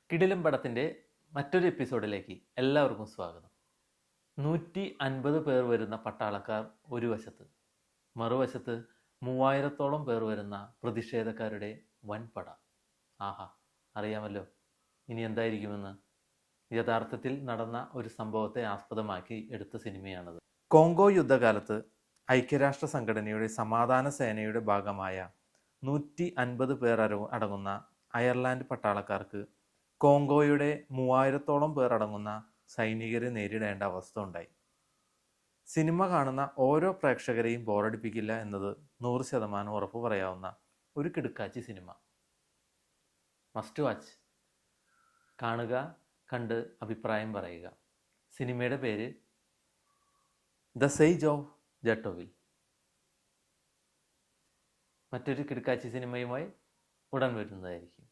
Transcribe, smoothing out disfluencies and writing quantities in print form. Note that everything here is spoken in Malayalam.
കിടിലം പടത്തിൻ്റെ മറ്റൊരു എപ്പിസോഡിലേക്ക് എല്ലാവർക്കും സ്വാഗതം. 150 പേർ വരുന്ന പട്ടാളക്കാർ ഒരു വശത്ത്, മറുവശത്ത് 3000-ഓളം പേർ വരുന്ന പ്രതിഷേധക്കാരുടെ വൻപട. ആഹാ, അറിയാമല്ലോ ഇനി എന്തായിരിക്കുമെന്ന്. യഥാർത്ഥത്തിൽ നടന്ന ഒരു സംഭവത്തെ ആസ്പദമാക്കി എടുത്ത സിനിമയാണത്. കോങ്കോ യുദ്ധകാലത്ത് ഐക്യരാഷ്ട്ര സംഘടനയുടെ സമാധാന സേനയുടെ ഭാഗമായ 150 പേർ അടങ്ങുന്ന അയർലാൻഡ് പട്ടാളക്കാർക്ക് കോങ്കോയുടെ 3000-ഓളം പേർ അടങ്ങുന്ന സൈനികരെ നേരിടേണ്ട അവസ്ഥ ഉണ്ടായി. സിനിമ കാണുന്ന ഓരോ പ്രേക്ഷകരെയും ബോറടിപ്പിക്കില്ല എന്നത് 100% ഉറപ്പ് പറയാവുന്ന ഒരു കിടുക്കാച്ചി സിനിമ. Must watch. കാണുക, കണ്ട് അഭിപ്രായം പറയുക. സിനിമയുടെ പേര് ദ സേജ് ഓഫ് ജട്ടോവിൽ. മറ്റൊരു കിടുക്കാച്ചി സിനിമയുമായി ഉടൻ വരുന്നതായിരിക്കും.